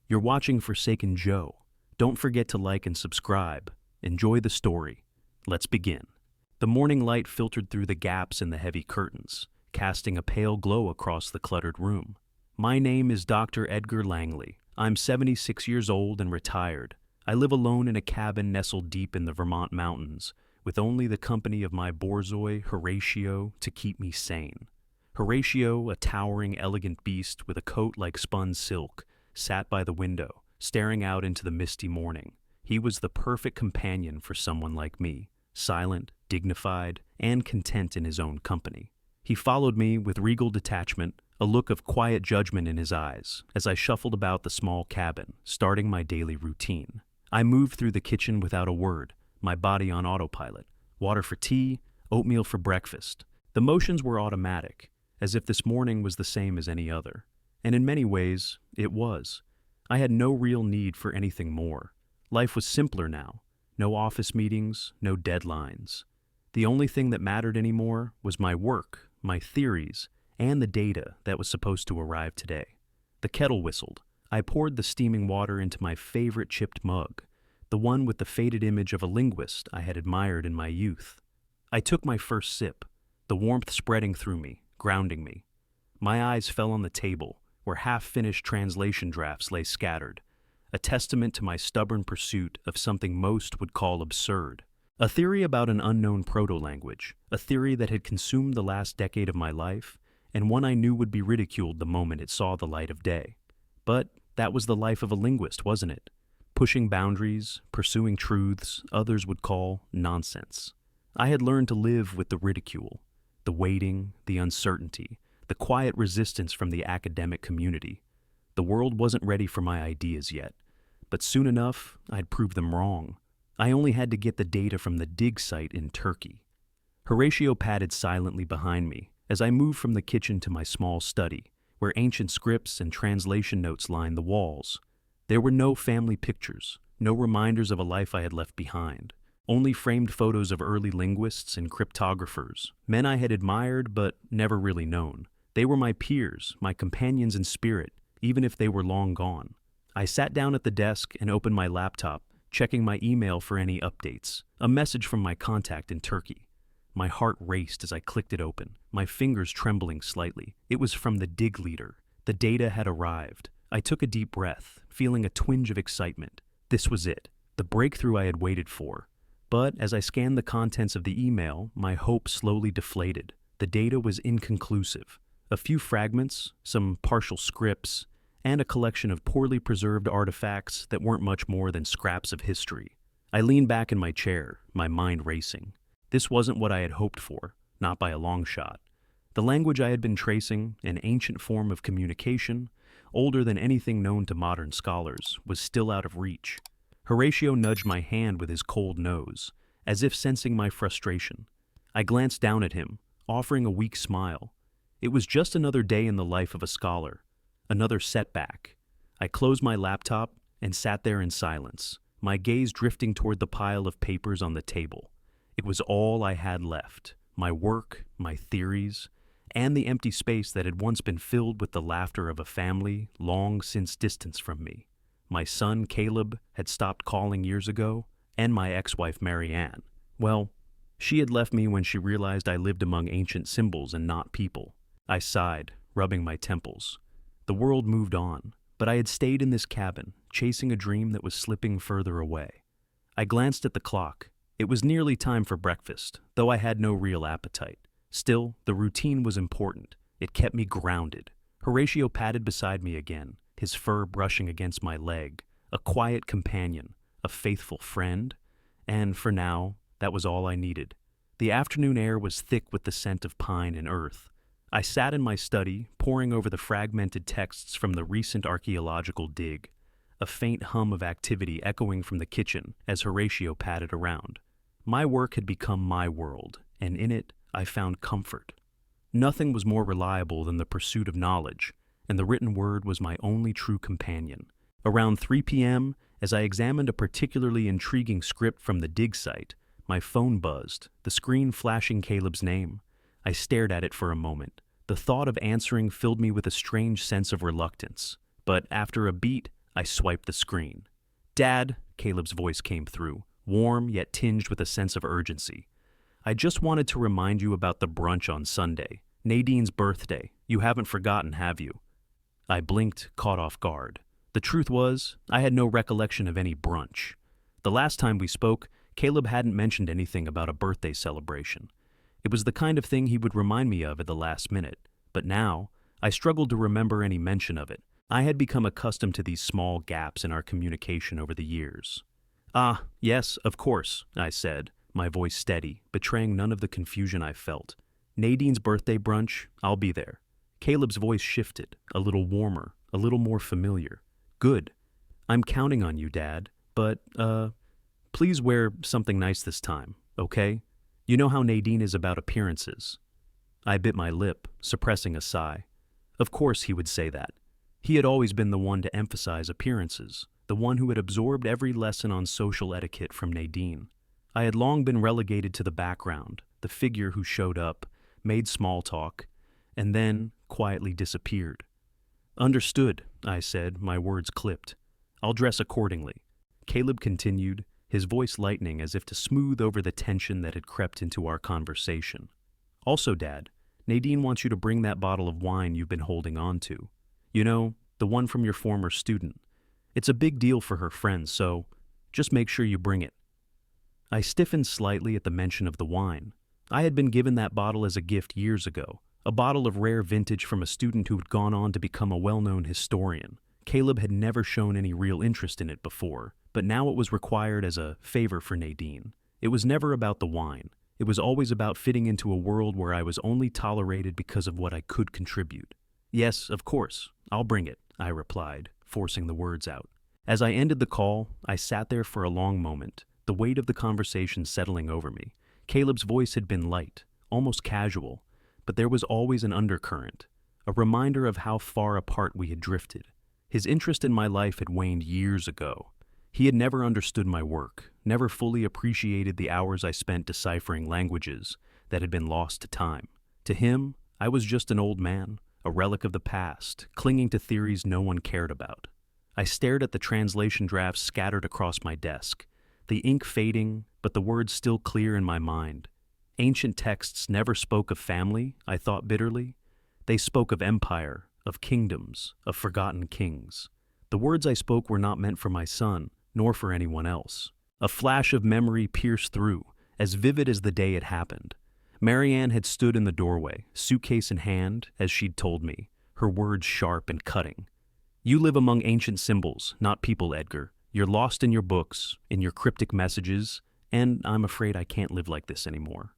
You're watching Forsaken Joe. Don't forget to like and subscribe. Enjoy the story. Let's begin. The morning light filtered through the gaps in the heavy curtains, casting a pale glow across the cluttered room. My name is Dr. Edgar Langley. I'm 76 years old and retired. I live alone in a cabin nestled deep in the Vermont mountains, with only the company of my borzoi, Horatio, to keep me sane. Horatio, a towering, elegant beast with a coat like spun silk, sat by the window, staring out into the misty morning. He was the perfect companion for someone like me, silent, dignified, and content in his own company. He followed me with regal detachment, a look of quiet judgment in his eyes, as I shuffled about the small cabin, starting my daily routine. I moved through the kitchen without a word, my body on autopilot. Water for tea, oatmeal for breakfast. The motions were automatic, as if this morning was the same as any other. And in many ways, it was. I had no real need for anything more. Life was simpler now. No office meetings, no deadlines. The only thing that mattered anymore was my work, my theories, and the data that was supposed to arrive today. The kettle whistled. I poured the steaming water into my favorite chipped mug, the one with the faded image of a linguist I had admired in my youth. I took my first sip, the warmth spreading through me, grounding me. My eyes fell on the table, where half-finished translation drafts lay scattered, a testament to my stubborn pursuit of something most would call absurd. A theory about an unknown proto-language, a theory that had consumed the last decade of my life, and one I knew would be ridiculed the moment it saw the light of day. But that was the life of a linguist, wasn't it? Pushing boundaries, pursuing truths others would call nonsense. I had learned to live with the ridicule, the waiting, the uncertainty, the quiet resistance from the academic community. The world wasn't ready for my ideas yet, but soon enough, I'd prove them wrong. I only had to get the data from the dig site in Turkey. Horatio padded silently behind me as I moved from the kitchen to my small study, where ancient scripts and translation notes lined the walls. There were no family pictures, no reminders of a life I had left behind, only framed photos of early linguists and cryptographers, men I had admired but never really known. They were my peers, my companions in spirit, even if they were long gone. I sat down at the desk and opened my laptop, checking my email for any updates, a message from my contact in Turkey. My heart raced as I clicked it open, my fingers trembling slightly. It was from the dig leader. The data had arrived. I took a deep breath, feeling a twinge of excitement. This was it, the breakthrough I had waited for. But as I scanned the contents of the email, my hope slowly deflated. The data was inconclusive. A few fragments, some partial scripts, and a collection of poorly preserved artifacts that weren't much more than scraps of history. I leaned back in my chair, my mind racing. This wasn't what I had hoped for, not by a long shot. The language I had been tracing, an ancient form of communication, older than anything known to modern scholars, was still out of reach. Horatio nudged my hand with his cold nose, as if sensing my frustration. I glanced down at him, offering a weak smile. It was just another day in the life of a scholar, another setback. I closed my laptop and sat there in silence, my gaze drifting toward the pile of papers on the table. It was all I had left, my work, my theories, and the empty space that had once been filled with the laughter of a family long since distanced from me. My son, Caleb, had stopped calling years ago, and my ex-wife, Marianne. Well, she had left me when she realized I lived among ancient symbols and not people. I sighed, rubbing my temples. The world moved on, but I had stayed in this cabin, chasing a dream that was slipping further away. I glanced at the clock. It was nearly time for breakfast, though I had no real appetite. Still, the routine was important. It kept me grounded. Horatio padded beside me again, his fur brushing against my leg, a quiet companion, a faithful friend, and for now, that was all I needed. The afternoon air was thick with the scent of pine and earth. I sat in my study, poring over the fragmented texts from the recent archaeological dig, a faint hum of activity echoing from the kitchen as Horatio padded around. My work had become my world, and in it, I found comfort. Nothing was more reliable than the pursuit of knowledge, and the written word was my only true companion. Around 3 p.m., as I examined a particularly intriguing script from the dig site, my phone buzzed, the screen flashing Caleb's name. I stared at it for a moment. The thought of answering filled me with a strange sense of reluctance. But after a beat, I swiped the screen. "Dad," Caleb's voice came through, warm yet tinged with a sense of urgency. "I just wanted to remind you about the brunch on Sunday. Nadine's birthday. You haven't forgotten, have you?" I blinked, caught off guard. The truth was, I had no recollection of any brunch. The last time we spoke, Caleb hadn't mentioned anything about a birthday celebration. It was the kind of thing he would remind me of at the last minute, but now, I struggled to remember any mention of it. I had become accustomed to these small gaps in our communication over the years. "Ah, yes, of course," I said, my voice steady, betraying none of the confusion I felt. "Nadine's birthday brunch, I'll be there." Caleb's voice shifted, a little warmer, a little more familiar. "Good. I'm counting on you, Dad, but, please wear something nice this time, okay? You know how Nadine is about appearances." I bit my lip, suppressing a sigh. Of course he would say that. He had always been the one to emphasize appearances, the one who had absorbed every lesson on social etiquette from Nadine. I had long been relegated to the background, the figure who showed up, made small talk, and then quietly disappeared. "Understood," I said, my words clipped. "I'll dress accordingly." Caleb continued, his voice lightening as if to smooth over the tension that had crept into our conversation. "Also, Dad, Nadine wants you to bring that bottle of wine you've been holding on to. You know, the one from your former student. It's a big deal for her friends, so just make sure you bring it." I stiffened slightly at the mention of the wine. I had been given that bottle as a gift years ago, a bottle of rare vintage from a student who had gone on to become a well-known historian. Caleb had never shown any real interest in it before, but now it was required as a favor for Nadine. It was never about the wine. It was always about fitting into a world where I was only tolerated because of what I could contribute. "Yes, of course, I'll bring it," I replied, forcing the words out. As I ended the call, I sat there for a long moment, the weight of the conversation settling over me. Caleb's voice had been light, almost casual, but there was always an undercurrent, a reminder of how far apart we had drifted. His interest in my life had waned years ago. He had never understood my work, never fully appreciated the hours I spent deciphering languages that had been lost to time. To him, I was just an old man, a relic of the past, clinging to theories no one cared about. I stared at the translation drafts scattered across my desk, the ink fading, but the words still clear in my mind. Ancient texts never spoke of family, I thought bitterly. They spoke of empire, of kingdoms, of forgotten kings. The words I spoke were not meant for my son, nor for anyone else. A flash of memory pierced through, as vivid as the day it happened. Marianne had stood in the doorway, suitcase in hand, as she'd told me, her words sharp and cutting. "You live among ancient symbols, not people, Edgar. You're lost in your books, in your cryptic messages, and I'm afraid I can't live like this anymore."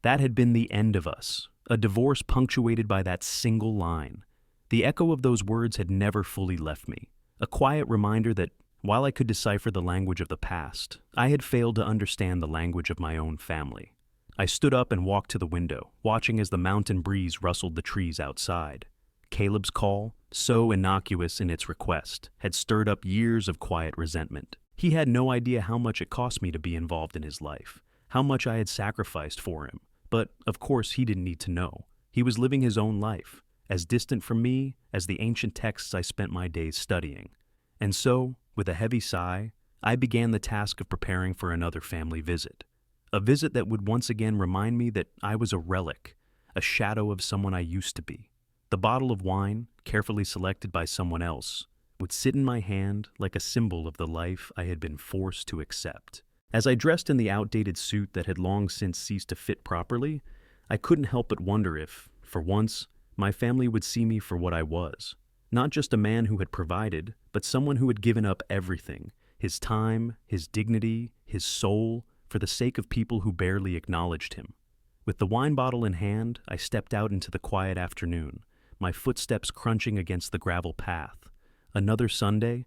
That had been the end of us, a divorce punctuated by that single line. The echo of those words had never fully left me, a quiet reminder that, while I could decipher the language of the past, I had failed to understand the language of my own family. I stood up and walked to the window, watching as the mountain breeze rustled the trees outside. Caleb's call, so innocuous in its request, had stirred up years of quiet resentment. He had no idea how much it cost me to be involved in his life, how much I had sacrificed for him. But, of course, he didn't need to know. He was living his own life, as distant from me as the ancient texts I spent my days studying. And so, with a heavy sigh, I began the task of preparing for another family visit. A visit that would once again remind me that I was a relic, a shadow of someone I used to be. The bottle of wine, carefully selected by someone else, would sit in my hand like a symbol of the life I had been forced to accept. As I dressed in the outdated suit that had long since ceased to fit properly, I couldn't help but wonder if, for once, my family would see me for what I was. Not just a man who had provided, but someone who had given up everything, his time, his dignity, his soul, for the sake of people who barely acknowledged him. With the wine bottle in hand, I stepped out into the quiet afternoon, my footsteps crunching against the gravel path. Another Sunday,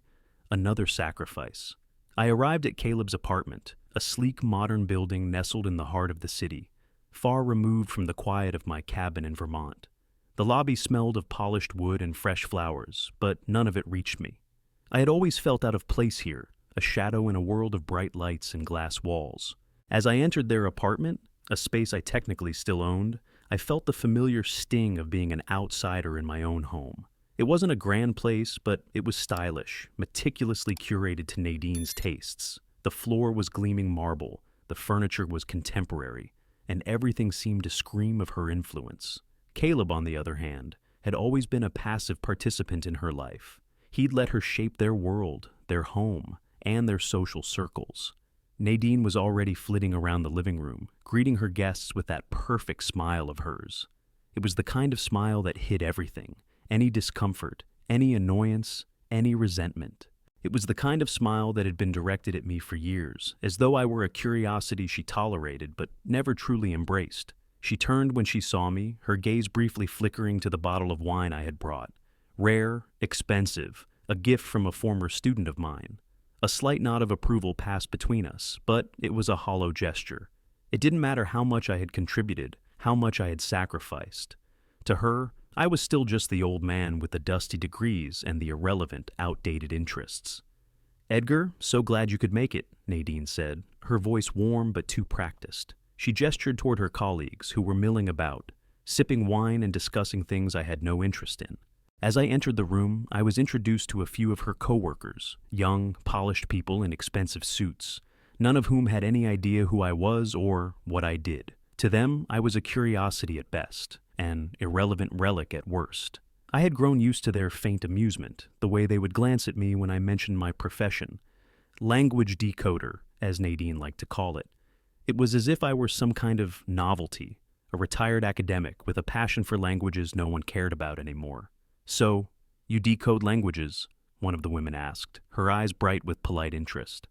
another sacrifice. I arrived at Caleb's apartment, a sleek modern building nestled in the heart of the city, far removed from the quiet of my cabin in Vermont. The lobby smelled of polished wood and fresh flowers, but none of it reached me. I had always felt out of place here, a shadow in a world of bright lights and glass walls. As I entered their apartment, a space I technically still owned, I felt the familiar sting of being an outsider in my own home. It wasn't a grand place, but it was stylish, meticulously curated to Nadine's tastes. The floor was gleaming marble, the furniture was contemporary, and everything seemed to scream of her influence. Caleb, on the other hand, had always been a passive participant in her life. He'd let her shape their world, their home, and their social circles. Nadine was already flitting around the living room, greeting her guests with that perfect smile of hers. It was the kind of smile that hid everything, any discomfort, any annoyance, any resentment. It was the kind of smile that had been directed at me for years, as though I were a curiosity she tolerated but never truly embraced. She turned when she saw me, her gaze briefly flickering to the bottle of wine I had brought. Rare, expensive, a gift from a former student of mine. A slight nod of approval passed between us, but it was a hollow gesture. It didn't matter how much I had contributed, how much I had sacrificed. To her, I was still just the old man with the dusty degrees and the irrelevant, outdated interests. "Edgar, so glad you could make it," Nadine said, her voice warm but too practiced. She gestured toward her colleagues, who were milling about, sipping wine and discussing things I had no interest in. As I entered the room, I was introduced to a few of her coworkers, young, polished people in expensive suits, none of whom had any idea who I was or what I did. To them, I was a curiosity at best, an irrelevant relic at worst. I had grown used to their faint amusement, the way they would glance at me when I mentioned my profession. Language decoder, as Nadine liked to call it. It was as if I were some kind of novelty, a retired academic with a passion for languages no one cared about anymore. "So, you decode languages?" one of the women asked, her eyes bright with polite interest.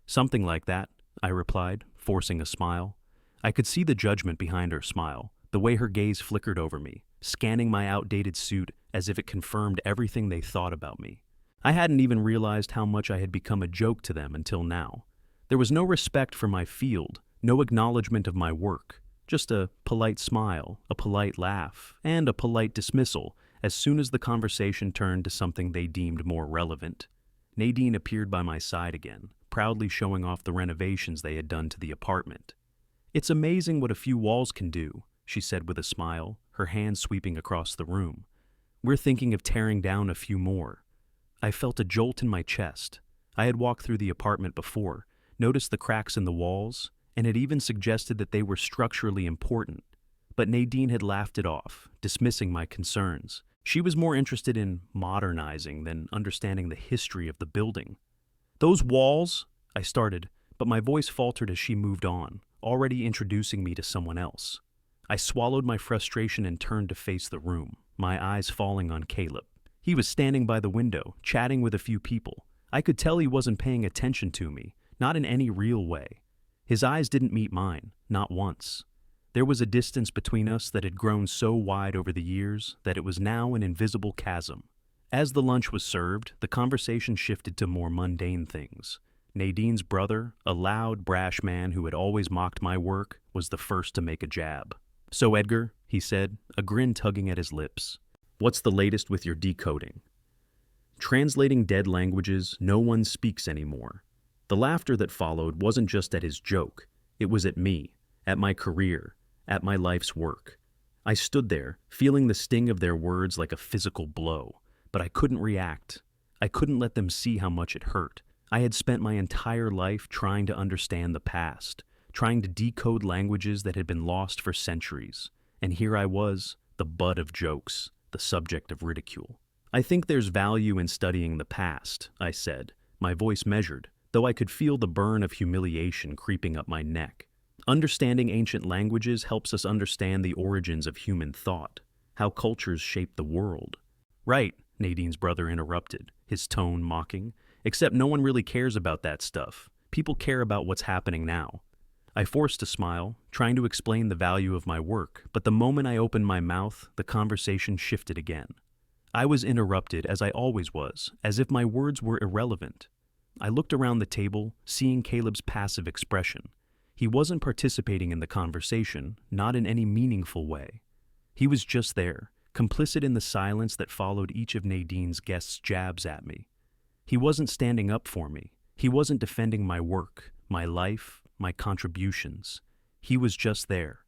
"Something like that," I replied, forcing a smile. I could see the judgment behind her smile, the way her gaze flickered over me, scanning my outdated suit as if it confirmed everything they thought about me. I hadn't even realized how much I had become a joke to them until now. There was no respect for my field, no acknowledgement of my work, just a polite smile, a polite laugh, and a polite dismissal as soon as the conversation turned to something they deemed more relevant. Nadine appeared by my side again, proudly showing off the renovations they had done to the apartment. "It's amazing what a few walls can do," she said with a smile, her hand sweeping across the room. "We're thinking of tearing down a few more." I felt a jolt in my chest. I had walked through the apartment before, noticed the cracks in the walls, and had even suggested that they were structurally important. But Nadine had laughed it off, dismissing my concerns. She was more interested in modernizing than understanding the history of the building. "Those walls," I started, but my voice faltered as she moved on, already introducing me to someone else. I swallowed my frustration and turned to face the room, my eyes falling on Caleb. He was standing by the window, chatting with a few people. I could tell he wasn't paying attention to me, not in any real way. His eyes didn't meet mine, not once. There was a distance between us that had grown so wide over the years that it was now an invisible chasm. As the lunch was served, the conversation shifted to more mundane things. Nadine's brother, a loud, brash man who had always mocked my work, was the first to make a jab. "So Edgar," he said, a grin tugging at his lips, "what's the latest with your decoding?" Translating dead languages no one speaks anymore. The laughter that followed wasn't just at his joke, it was at me, at my career, at my life's work. I stood there, feeling the sting of their words like a physical blow, but I couldn't react. I couldn't let them see how much it hurt. I had spent my entire life trying to understand the past, trying to decode languages that had been lost for centuries, and here I was, the butt of jokes, the subject of ridicule. "I think there's value in studying the past," I said, my voice measured, though I could feel the burn of humiliation creeping up my neck. "Understanding ancient languages helps us understand the origins of human thought, how cultures shape the world." "Right," Nadine's brother interrupted, his tone mocking, "except no one really cares about that stuff. People care about what's happening now." I forced a smile, trying to explain the value of my work, but the moment I opened my mouth, the conversation shifted again. I was interrupted as I always was, as if my words were irrelevant. I looked around the table, seeing Caleb's passive expression. He wasn't participating in the conversation, not in any meaningful way. He was just there, complicit in the silence that followed each of Nadine's guests' jabs at me. He wasn't standing up for me. He wasn't defending my work, my life, my contributions. He was just there.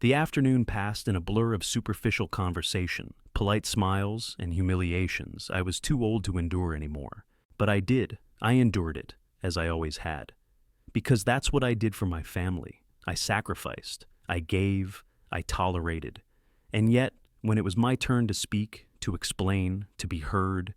The afternoon passed in a blur of superficial conversation, polite smiles, and humiliations I was too old to endure anymore. But I did. I endured it, as I always had. Because that's what I did for my family. I sacrificed. I gave. I tolerated. And yet, when it was my turn to speak, to explain, to be heard,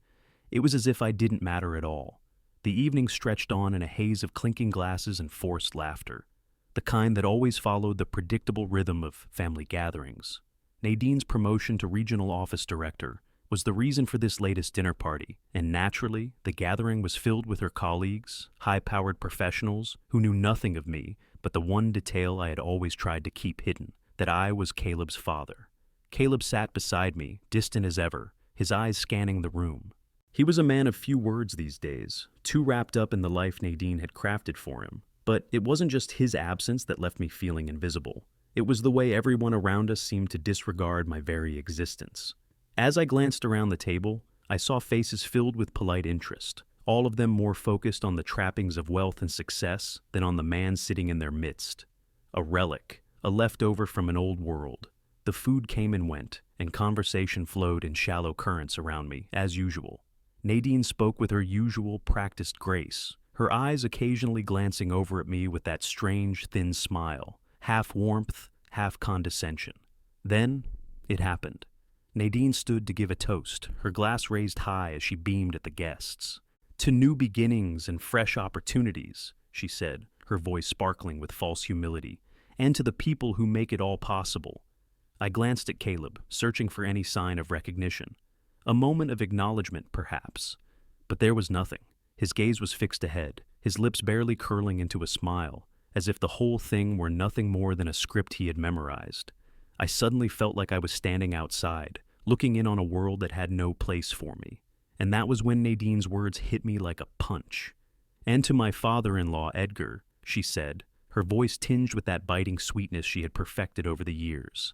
it was as if I didn't matter at all. The evening stretched on in a haze of clinking glasses and forced laughter, the kind that always followed the predictable rhythm of family gatherings. Nadine's promotion to regional office director was the reason for this latest dinner party, and naturally, the gathering was filled with her colleagues, high-powered professionals who knew nothing of me but the one detail I had always tried to keep hidden, that I was Caleb's father. Caleb sat beside me, distant as ever, his eyes scanning the room. He was a man of few words these days, too wrapped up in the life Nadine had crafted for him. But it wasn't just his absence that left me feeling invisible. It was the way everyone around us seemed to disregard my very existence. As I glanced around the table, I saw faces filled with polite interest, all of them more focused on the trappings of wealth and success than on the man sitting in their midst. A relic, a leftover from an old world. The food came and went, and conversation flowed in shallow currents around me, as usual. Nadine spoke with her usual practiced grace, her eyes occasionally glancing over at me with that strange, thin smile, half warmth, half condescension. Then, it happened. Nadine stood to give a toast, her glass raised high as she beamed at the guests. "To new beginnings and fresh opportunities," she said, her voice sparkling with false humility, "and to the people who make it all possible." I glanced at Caleb, searching for any sign of recognition. A moment of acknowledgement, perhaps. But there was nothing. His gaze was fixed ahead, his lips barely curling into a smile, as if the whole thing were nothing more than a script he had memorized. I suddenly felt like I was standing outside, looking in on a world that had no place for me. And that was when Nadine's words hit me like a punch. "And to my father-in-law, Edgar," she said, her voice tinged with that biting sweetness she had perfected over the years.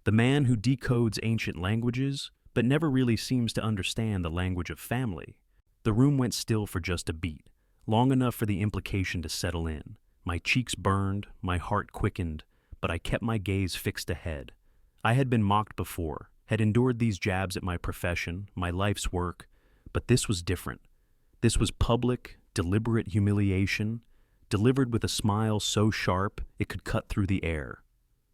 "The man who decodes ancient languages, but never really seems to understand the language of family." The room went still for just a beat, long enough for the implication to settle in. My cheeks burned, my heart quickened, but I kept my gaze fixed ahead. I had been mocked before, had endured these jabs at my profession, my life's work, but this was different. This was public, deliberate humiliation, delivered with a smile so sharp it could cut through the air.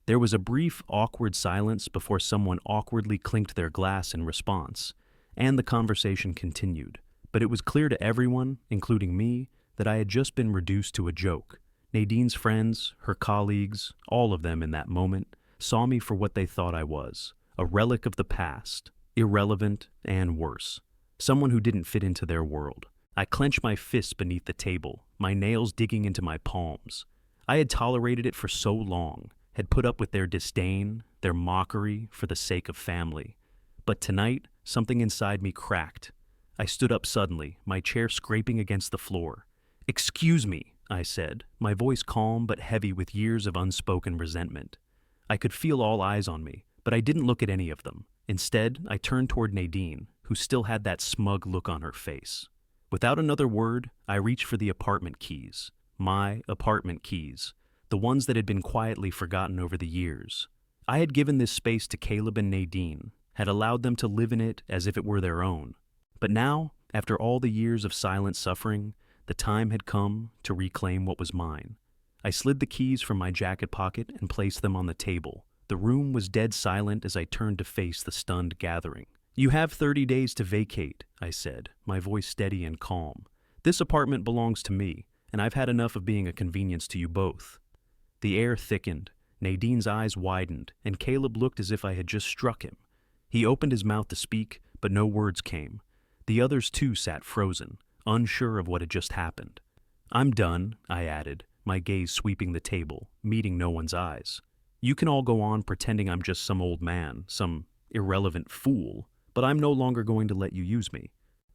There was a brief, awkward silence before someone awkwardly clinked their glass in response, and the conversation continued. But it was clear to everyone, including me, that I had just been reduced to a joke. Nadine's friends, her colleagues, all of them in that moment, saw me for what they thought I was, a relic of the past, irrelevant and worse, someone who didn't fit into their world. I clenched my fists beneath the table, my nails digging into my palms. I had tolerated it for so long, had put up with their disdain, their mockery for the sake of family. But tonight, something inside me cracked. I stood up suddenly, my chair scraping against the floor. "Excuse me," I said, my voice calm but heavy with years of unspoken resentment. I could feel all eyes on me, but I didn't look at any of them. Instead, I turned toward Nadine, who still had that smug look on her face. Without another word, I reached for the apartment keys. My apartment keys. The ones that had been quietly forgotten over the years. I had given this space to Caleb and Nadine, had allowed them to live in it as if it were their own. But now, after all the years of silent suffering, the time had come to reclaim what was mine. I slid the keys from my jacket pocket and placed them on the table. The room was dead silent as I turned to face the stunned gathering. "You have 30 days to vacate," I said, my voice steady and calm. "This apartment belongs to me, and I've had enough of being a convenience to you both." The air thickened, Nadine's eyes widened, and Caleb looked as if I had just struck him. He opened his mouth to speak, but no words came. The others too sat frozen, unsure of what had just happened. "I'm done," I added, my gaze sweeping the table, meeting no one's eyes. "You can all go on pretending I'm just some old man, some irrelevant fool, but I'm no longer going to let you use me."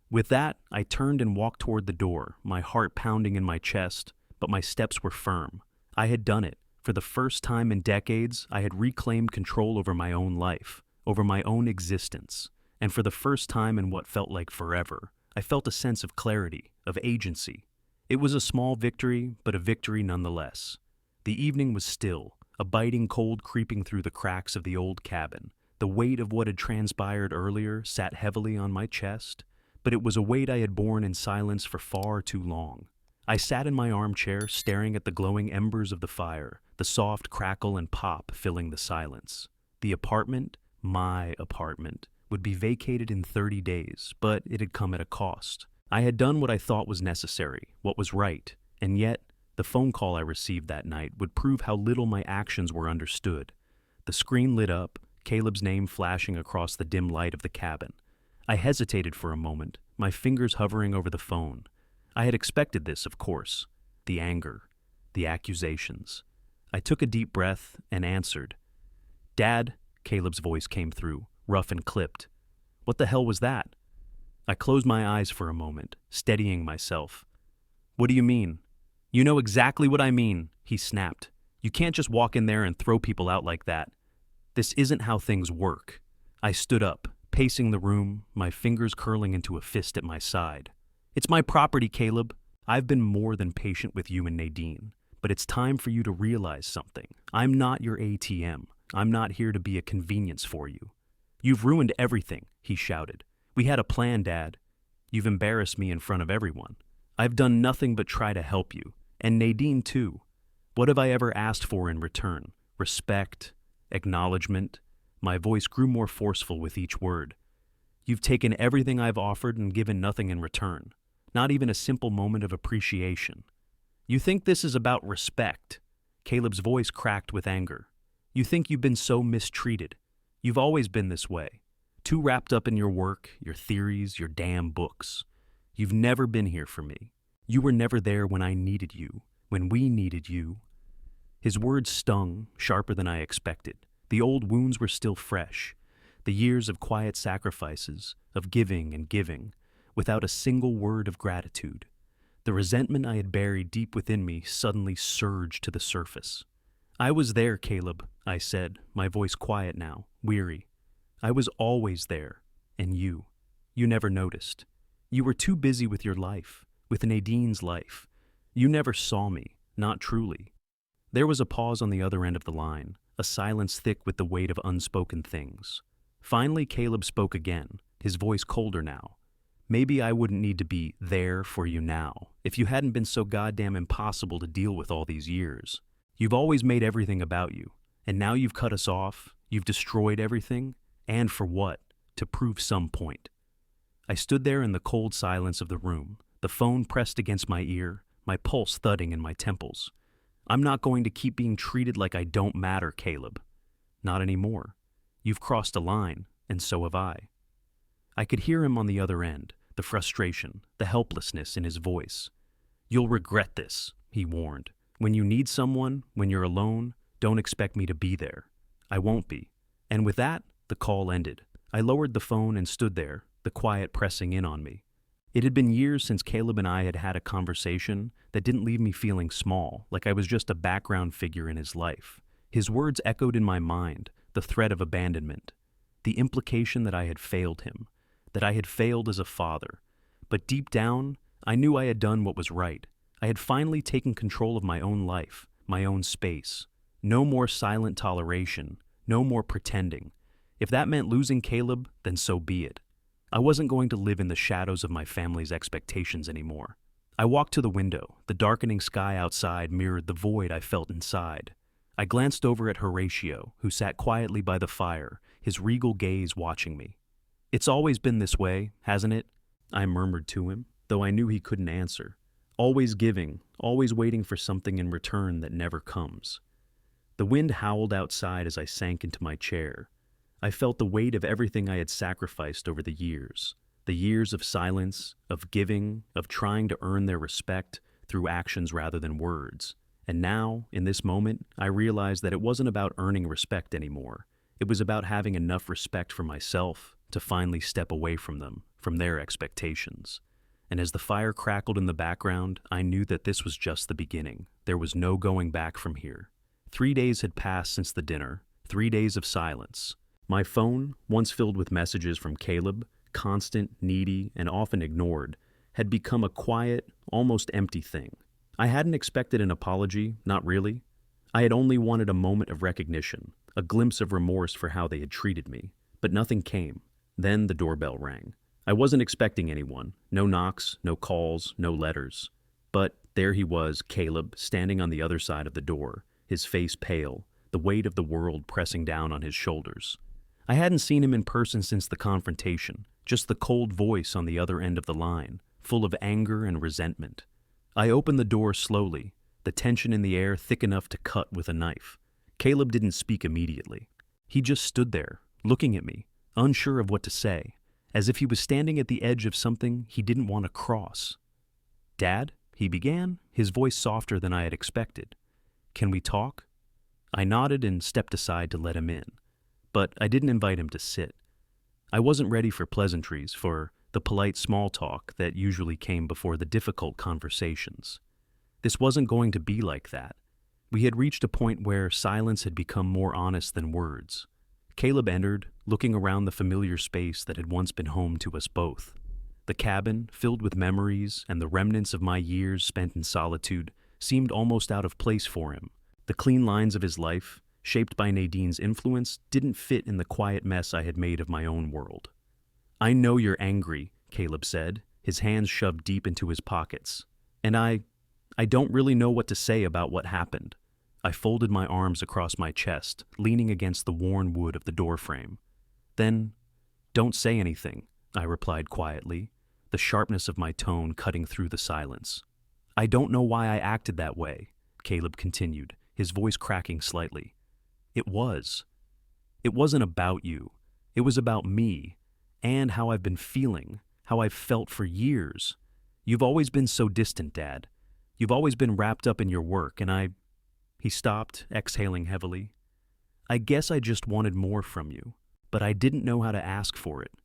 With that, I turned and walked toward the door, my heart pounding in my chest, but my steps were firm. I had done it. For the first time in decades, I had reclaimed control over my own life, over my own existence. And for the first time in what felt like forever, I felt a sense of clarity, of agency. It was a small victory, but a victory nonetheless. The evening was still, a biting cold creeping through the cracks of the old cabin. The weight of what had transpired earlier sat heavily on my chest, but it was a weight I had borne in silence for far too long. I sat in my armchair, staring at the glowing embers of the fire, the soft crackle and pop filling the silence. The apartment, my apartment, would be vacated in 30 days, but it had come at a cost. I had done what I thought was necessary, what was right, and yet, the phone call I received that night would prove how little my actions were understood. The screen lit up, Caleb's name flashing across the dim light of the cabin. I hesitated for a moment, my fingers hovering over the phone. I had expected this, of course. The anger, the accusations. I took a deep breath and answered. "Dad," Caleb's voice came through, rough and clipped. "What the hell was that?" I closed my eyes for a moment, steadying myself. "What do you mean?" "You know exactly what I mean," he snapped. "You can't just walk in there and throw people out like that. This isn't how things work." I stood up, pacing the room, my fingers curling into a fist at my side. "It's my property, Caleb. I've been more than patient with you and Nadine, but it's time for you to realize something. I'm not your ATM. I'm not here to be a convenience for you." "You've ruined everything," he shouted. "We had a plan, Dad. You've embarrassed me in front of everyone. I've done nothing but try to help you, and Nadine too. What have I ever asked for in return? Respect? Acknowledgement?" My voice grew more forceful with each word. "You've taken everything I've offered and given nothing in return. Not even a simple moment of appreciation. You think this is about respect?" Caleb's voice cracked with anger. "You think you've been so mistreated. You've always been this way. Too wrapped up in your work, your theories, your damn books. You've never been here for me. You were never there when I needed you, when we needed you." His words stung, sharper than I expected. The old wounds were still fresh. The years of quiet sacrifices, of giving and giving, without a single word of gratitude. The resentment I had buried deep within me suddenly surged to the surface. "I was there, Caleb," I said, my voice quiet now, weary. "I was always there, and you never noticed. You were too busy with your life, with Nadine's life. You never saw me, not truly." There was a pause on the other end of the line, a silence thick with the weight of unspoken things. Finally, Caleb spoke again, his voice colder now. "Maybe I wouldn't need to be there for you now, if you hadn't been so goddamn impossible to deal with all these years. You've always made everything about you, and now you've cut us off, you've destroyed everything, and for what? To prove some point." I stood there in the cold silence of the room, the phone pressed against my ear, my pulse thudding in my temples. "I'm not going to keep being treated like I don't matter, Caleb. Not anymore. You've crossed a line, and so have I." I could hear him on the other end, the frustration, the helplessness in his voice. "You'll regret this," he warned. "When you need someone, when you're alone, don't expect me to be there. I won't be." And with that, the call ended. I lowered the phone and stood there, the quiet pressing in on me. It had been years since Caleb and I had had a conversation that didn't leave me feeling small, like I was just a background figure in his life. His words echoed in my mind, the threat of abandonment, the implication that I had failed him, that I had failed as a father. But deep down, I knew I had done what was right. I had finally taken control of my own life, my own space. No more silent toleration, no more pretending. If that meant losing Caleb, then so be it. I wasn't going to live in the shadows of my family's expectations anymore. I walked to the window. The darkening sky outside mirrored the void I felt inside. I glanced over at Horatio, who sat quietly by the fire, his regal gaze watching me. "It's always been this way, hasn't it?" I murmured to him, though I knew he couldn't answer. "Always giving, always waiting for something in return that never comes." The wind howled outside as I sank into my chair. I felt the weight of everything I had sacrificed over the years of silence, of giving, of trying to earn their respect through actions rather than words. And now, in this moment, I realized that it wasn't about earning respect anymore. It was about having enough respect for myself to finally step away from them, from their expectations. And as the fire crackled in the background, I knew that this was just the beginning. There was no going back from here. 3 days had passed since the dinner, 3 days of silence. My phone, once filled with messages from Caleb, constant, needy, and often ignored, had become a quiet, almost empty thing. I hadn't expected an apology, not really. I had only wanted a moment of recognition, a glimpse of remorse for how they had treated me, but nothing came. Then the doorbell rang. I wasn't expecting anyone. No knocks, no calls, no letters. But there he was, Caleb, standing on the other side of the door, his face pale, the weight of the world pressing down on his shoulders. I hadn't seen him in person since the confrontation, just the cold voice on the other end of the line, full of anger and resentment. I opened the door slowly, the tension in the air thick enough to cut with a knife. Caleb didn't speak immediately. He just stood there, looking at me, unsure of what to say, as if he was standing at the edge of something he didn't want to cross. "Dad?" he began, his voice softer than I had expected. "Can we talk?" I nodded and stepped aside to let him in, but I didn't invite him to sit. I wasn't ready for pleasantries, for the polite small talk that usually came before the difficult conversations. This wasn't going to be like that. We had reached a point where silence had become more honest than words. Caleb entered, looking around the familiar space that had once been home to us both. The cabin, filled with memories and the remnants of my years spent in solitude, seemed almost out of place for him. The clean lines of his life, shaped by Nadine's influence, didn't fit in the quiet mess I had made of my own world. "I know you're angry," Caleb said, his hands shoved deep into his pockets. "And I don't really know what to say about what happened." I folded my arms across my chest, leaning against the worn wood of the doorframe. "Then, don't say anything," I replied quietly, the sharpness of my tone cutting through the silence. "I don't know why I acted that way," Caleb continued, his voice cracking slightly. It wasn't about you. It was about me, and how I've been feeling, how I've felt for years. You've always been so distant, Dad. You've always been wrapped up in your work, and He stopped, exhaling heavily. "I guess I just wanted more from you, but I didn't know how to ask for it."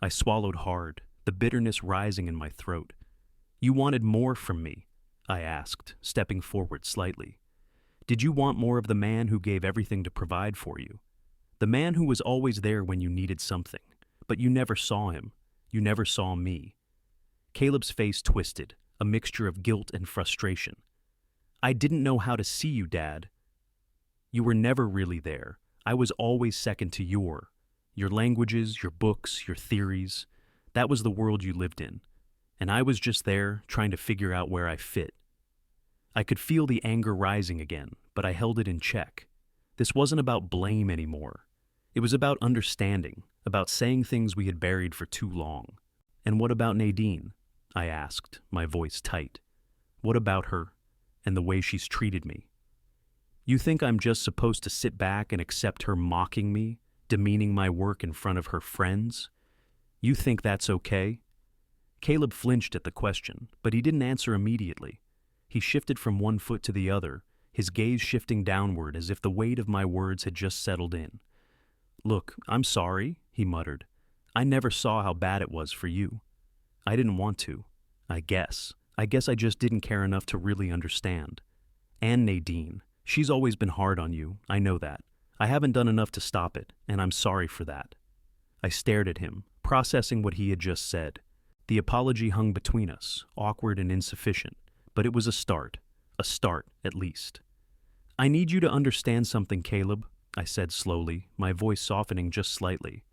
I swallowed hard, the bitterness rising in my throat. "You wanted more from me?" I asked, stepping forward slightly. "Did you want more of the man who gave everything to provide for you? The man who was always there when you needed something, but you never saw him. You never saw me." Caleb's face twisted, a mixture of guilt and frustration. "I didn't know how to see you, Dad. You were never really there. I was always second to your languages, your books, your theories. That was the world you lived in. And I was just there, trying to figure out where I fit." I could feel the anger rising again, but I held it in check. This wasn't about blame anymore. It was about understanding, about saying things we had buried for too long. "And what about Nadine?" I asked, my voice tight. "What about her, and the way she's treated me? You think I'm just supposed to sit back and accept her mocking me, demeaning my work in front of her friends? You think that's okay?" Caleb flinched at the question, but he didn't answer immediately. He shifted from one foot to the other, his gaze shifting downward as if the weight of my words had just settled in. "Look, I'm sorry," he muttered. "I never saw how bad it was for you. I didn't want to. I guess I just didn't care enough to really understand. And Nadine, she's always been hard on you, I know that. I haven't done enough to stop it, and I'm sorry for that." I stared at him, processing what he had just said. The apology hung between us, awkward and insufficient, but it was a start at least. "I need you to understand something, Caleb," I said slowly, my voice softening just slightly.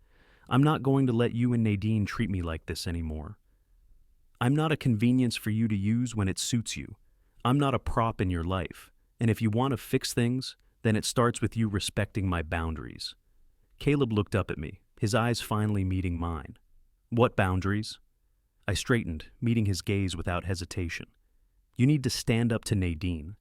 "I'm not going to let you and Nadine treat me like this anymore. I'm not a convenience for you to use when it suits you. I'm not a prop in your life, and if you want to fix things, then it starts with you respecting my boundaries." Caleb looked up at me, his eyes finally meeting mine. "What boundaries?" I straightened, meeting his gaze without hesitation. "You need to stand up to Nadine.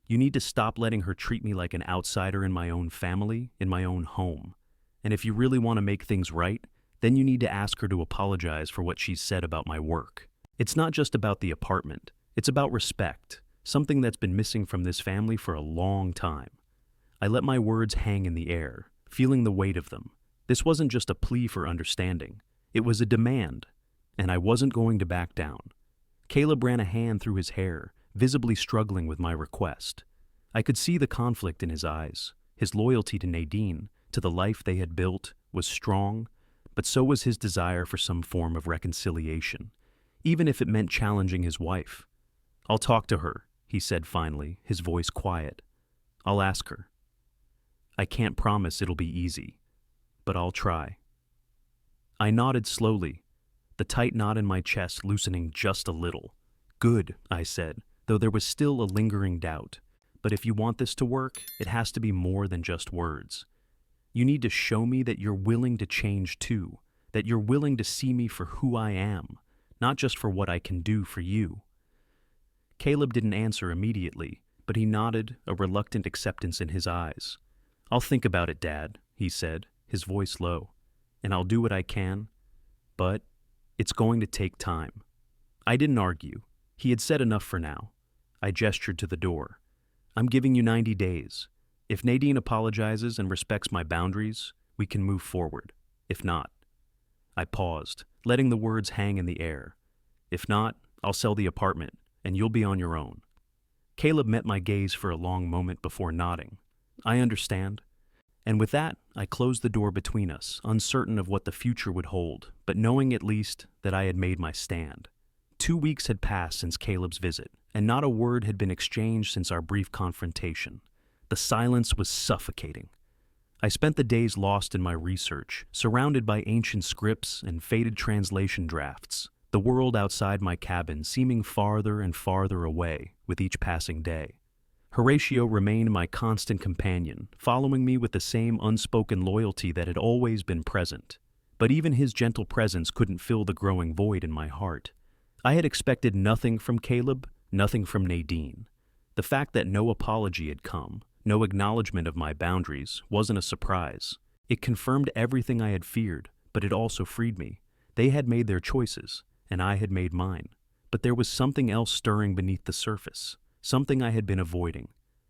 You need to stop letting her treat me like an outsider in my own family, in my own home. And if you really want to make things right, then you need to ask her to apologize for what she's said about my work. It's not just about the apartment. It's about respect, something that's been missing from this family for a long time." I let my words hang in the air, feeling the weight of them. This wasn't just a plea for understanding. It was a demand, and I wasn't going to back down. Caleb ran a hand through his hair, visibly struggling with my request. I could see the conflict in his eyes. His loyalty to Nadine, to the life they had built, was strong, but so was his desire for some form of reconciliation, even if it meant challenging his wife. "I'll talk to her," he said finally, his voice quiet. I'll ask her. I can't promise it'll be easy, but I'll try. I nodded slowly, the tight knot in my chest loosening just a little. Good, I said, though there was still a lingering doubt. But if you want this to work, it has to be more than just words. You need to show me that you're willing to change too, that you're willing to see me for who I am, not just for what I can do for you. Caleb didn't answer immediately, but he nodded, a reluctant acceptance in his eyes. I'll think about it, Dad, he said, his voice low, and I'll do what I can, but it's going to take time. I didn't argue. He had said enough for now. I gestured to the door. I'm giving you 90 days. If Nadine apologizes and respects my boundaries, we can move forward. If not, I paused, letting the words hang in the air. If not, I'll sell the apartment, and you'll be on your own. Caleb met my gaze for a long moment before nodding. I understand. And with that, I closed the door between us, uncertain of what the future would hold, but knowing at least that I had made my stand. 2 weeks had passed since Caleb's visit, and not a word had been exchanged since our brief confrontation. The silence was suffocating. I spent the days lost in my research, surrounded by ancient scripts and faded translation drafts, the world outside my cabin seeming farther and farther away with each passing day. Horatio remained my constant companion, following me with the same unspoken loyalty that had always been present. But even his gentle presence couldn't fill the growing void in my heart. I had expected nothing from Caleb, nothing from Nadine. The fact that no apology had come, no acknowledgement of my boundaries, wasn't a surprise. It confirmed everything I had feared, but it also freed me. They had made their choices, and I had made mine. But there was something else stirring beneath the surface, something I had been avoiding.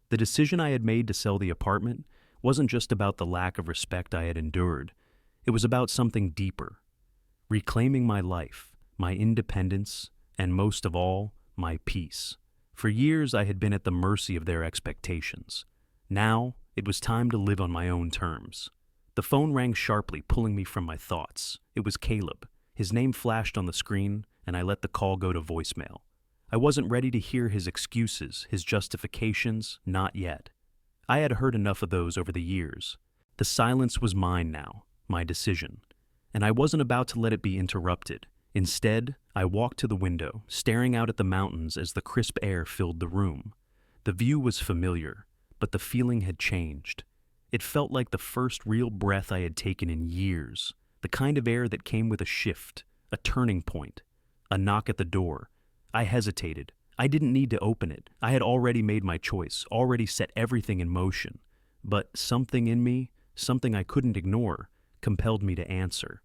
The decision I had made to sell the apartment wasn't just about the lack of respect I had endured. It was about something deeper. Reclaiming my life, my independence, and most of all, my peace. For years I had been at the mercy of their expectations. Now, it was time to live on my own terms. The phone rang sharply, pulling me from my thoughts. It was Caleb. His name flashed on the screen, and I let the call go to voicemail. I wasn't ready to hear his excuses, his justifications, not yet. I had heard enough of those over the years. The silence was mine now, my decision, and I wasn't about to let it be interrupted. Instead, I walked to the window, staring out at the mountains as the crisp air filled the room. The view was familiar, but the feeling had changed. It felt like the first real breath I had taken in years, the kind of air that came with a shift, a turning point, a knock at the door. I hesitated. I didn't need to open it. I had already made my choice, already set everything in motion. But something in me, something I couldn't ignore, compelled me to answer.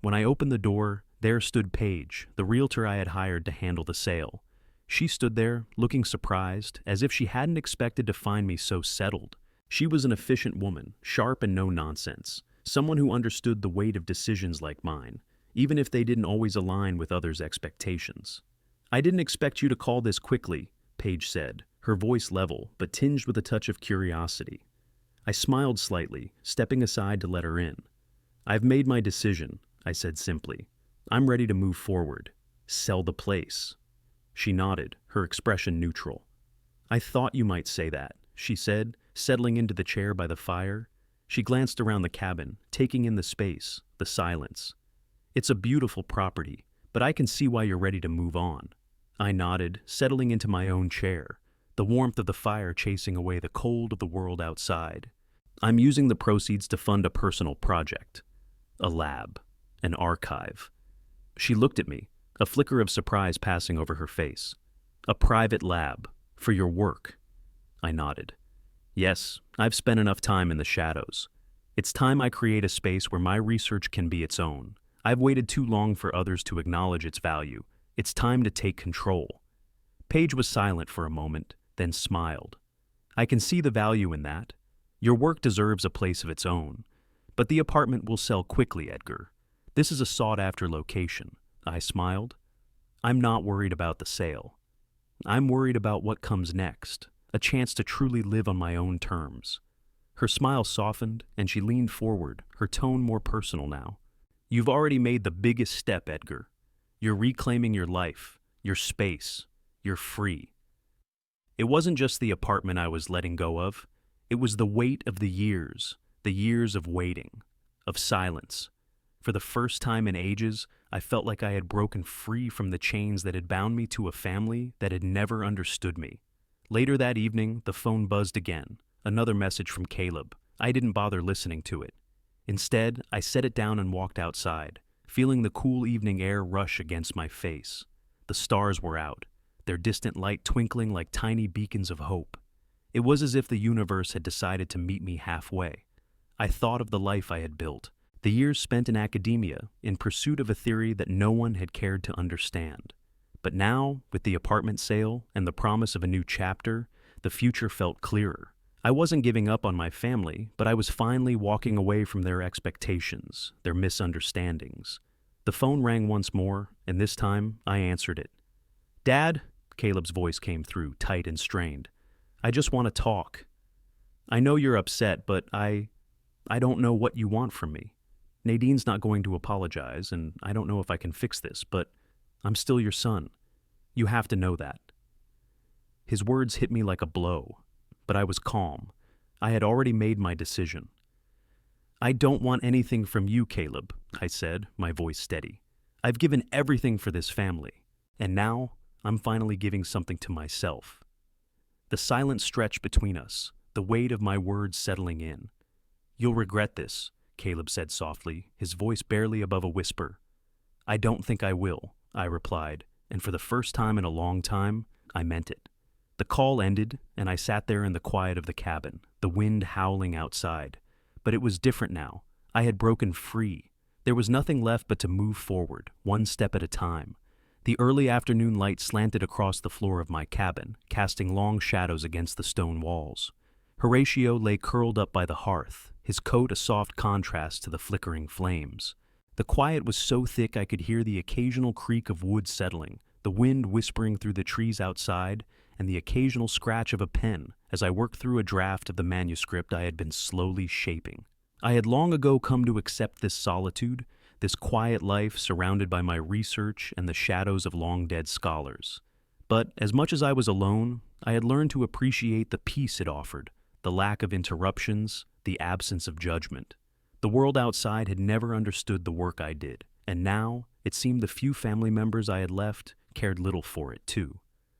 When I opened the door, there stood Paige, the realtor I had hired to handle the sale. She stood there, looking surprised, as if she hadn't expected to find me so settled. She was an efficient woman, sharp and no-nonsense, someone who understood the weight of decisions like mine, even if they didn't always align with others' expectations. I didn't expect you to call this quickly, Paige said, her voice level, but tinged with a touch of curiosity. I smiled slightly, stepping aside to let her in. I've made my decision, I said simply. I'm ready to move forward. Sell the place. She nodded, her expression neutral. I thought you might say that, she said, settling into the chair by the fire. She glanced around the cabin, taking in the space, the silence. It's a beautiful property, but I can see why you're ready to move on. I nodded, settling into my own chair, the warmth of the fire chasing away the cold of the world outside. I'm using the proceeds to fund a personal project. A lab. An archive. She looked at me, a flicker of surprise passing over her face. A private lab. For your work. I nodded. Yes, I've spent enough time in the shadows. It's time I create a space where my research can be its own. I've waited too long for others to acknowledge its value. It's time to take control. Paige was silent for a moment, then smiled. I can see the value in that. Your work deserves a place of its own. But the apartment will sell quickly, Edgar. This is a sought-after location. I smiled. I'm not worried about the sale. I'm worried about what comes next, a chance to truly live on my own terms. Her smile softened, and she leaned forward, her tone more personal now. You've already made the biggest step, Edgar. You're reclaiming your life, your space. You're free. It wasn't just the apartment I was letting go of. It was the weight of the years of waiting, of silence. For the first time in ages, I felt like I had broken free from the chains that had bound me to a family that had never understood me. Later that evening, the phone buzzed again, another message from Caleb. I didn't bother listening to it. Instead, I set it down and walked outside, feeling the cool evening air rush against my face. The stars were out, their distant light twinkling like tiny beacons of hope. It was as if the universe had decided to meet me halfway. I thought of the life I had built, the years spent in academia, in pursuit of a theory that no one had cared to understand. But now, with the apartment sale and the promise of a new chapter, the future felt clearer. I wasn't giving up on my family, but I was finally walking away from their expectations, their misunderstandings. The phone rang once more, and this time I answered it. "Dad," Caleb's voice came through, tight and strained. "I just want to talk. I know you're upset, but I don't know what you want from me. Nadine's not going to apologize, and I don't know if I can fix this, but I'm still your son. You have to know that." His words hit me like a blow, but I was calm. I had already made my decision. "I don't want anything from you, Caleb," I said, my voice steady. "I've given everything for this family, and now I'm finally giving something to myself." The silence stretched between us, the weight of my words settling in. "You'll regret this," Caleb said softly, his voice barely above a whisper. "I don't think I will," I replied, and for the first time in a long time, I meant it. The call ended, and I sat there in the quiet of the cabin, the wind howling outside. But it was different now. I had broken free. There was nothing left but to move forward, one step at a time. The early afternoon light slanted across the floor of my cabin, casting long shadows against the stone walls. Horatio lay curled up by the hearth, his coat a soft contrast to the flickering flames. The quiet was so thick I could hear the occasional creak of wood settling, the wind whispering through the trees outside, and the occasional scratch of a pen as I worked through a draft of the manuscript I had been slowly shaping. I had long ago come to accept this solitude, this quiet life surrounded by my research and the shadows of long-dead scholars. But as much as I was alone, I had learned to appreciate the peace it offered, the lack of interruptions, the absence of judgment. The world outside had never understood the work I did, and now it seemed the few family members I had left cared little for it too.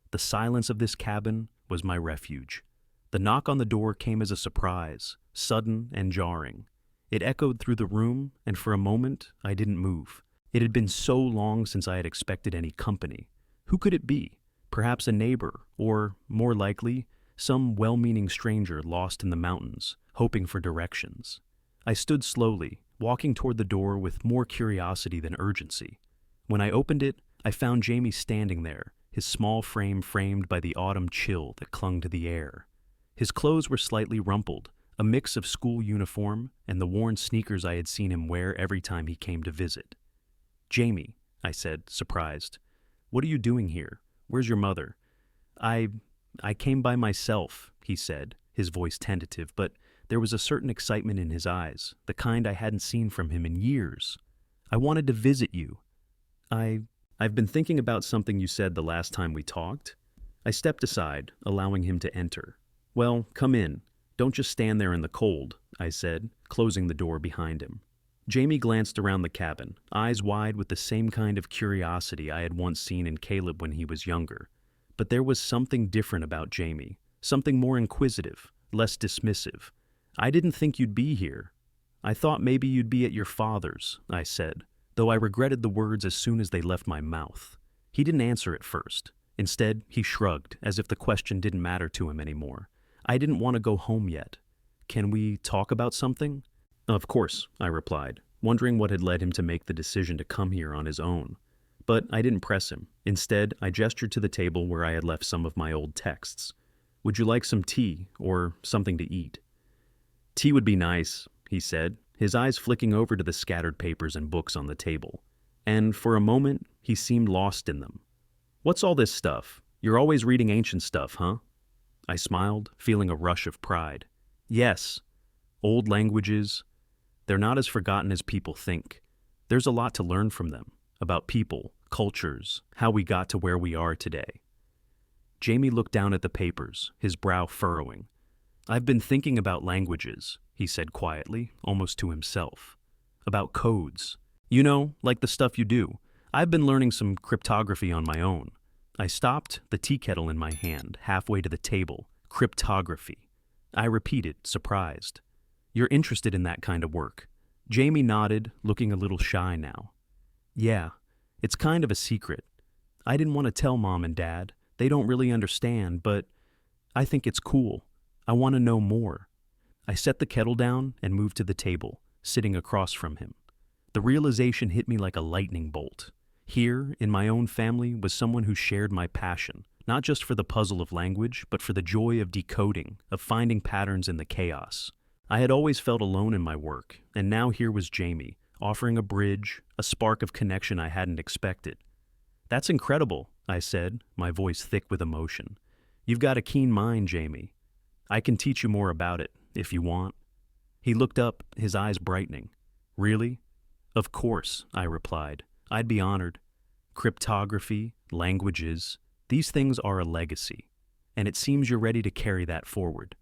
The silence of this cabin was my refuge. The knock on the door came as a surprise, sudden and jarring. It echoed through the room, and for a moment I didn't move. It had been so long since I had expected any company. Who could it be? Perhaps a neighbor, or, more likely, some well-meaning stranger lost in the mountains, hoping for directions. I stood slowly, walking toward the door with more curiosity than urgency. When I opened it, I found Jamie standing there, his small frame framed by the autumn chill that clung to the air. His clothes were slightly rumpled, a mix of school uniform and the worn sneakers I had seen him wear every time he came to visit. "Jamie," I said, surprised, "what are you doing here? Where's your mother?" I came by myself," he said, his voice tentative, but there was a certain excitement in his eyes, the kind I hadn't seen from him in years. "I wanted to visit you. I've been thinking about something you said the last time we talked." I stepped aside, allowing him to enter. "Well, come in. Don't just stand there in the cold," I said, closing the door behind him. Jamie glanced around the cabin, eyes wide with the same kind of curiosity I had once seen in Caleb when he was younger. But there was something different about Jamie, something more inquisitive, less dismissive. "I didn't think you'd be here. I thought maybe you'd be at your father's," I said, though I regretted the words as soon as they left my mouth. He didn't answer at first. Instead, he shrugged, as if the question didn't matter to him anymore. "I didn't want to go home yet. Can we talk about something?" "Of course," I replied, wondering what had led him to make the decision to come here on his own. But I didn't press him. Instead, I gestured to the table where I had left some of my old texts. "Would you like some tea, or something to eat?" "Tea would be nice," he said, his eyes flicking over to the scattered papers and books on the table. And for a moment, he seemed lost in them. "What's all this stuff? You're always reading ancient stuff, huh?" I smiled, feeling a rush of pride. "Yes. Old languages. They're not as forgotten as people think. There's a lot to learn from them, about people, cultures, how we got to where we are today." Jamie looked down at the papers, his brow furrowing. I've been thinking about languages, he said quietly, almost to himself. About codes. You know, like the stuff you do. I've been learning some cryptography on my own. I stopped, the tea kettle in my hand, halfway to the table. Cryptography. I repeated, surprised. You're interested in that kind of work. Jamie nodded, looking a little shy now. Yeah, it's kind of a secret. I didn't want to tell Mom and Dad. They don't really understand, but I think it's cool. I want to know more. I set the kettle down and moved to the table, sitting across from him. The realization hit me like a lightning bolt. Here, in my own family, was someone who shared my passion, not just for the puzzle of language, but for the joy of decoding, of finding patterns in the chaos. I had always felt alone in my work, and now here was Jamie, offering a bridge, a spark of connection I hadn't expected. That's incredible, I said, my voice thick with emotion. You've got a keen mind, Jamie. I can teach you more about it, if you want. He looked up, his eyes brightening. Really? Of course, I replied. I'd be honored. Cryptography, languages, these things are a legacy, and it seems you're ready to carry that forward.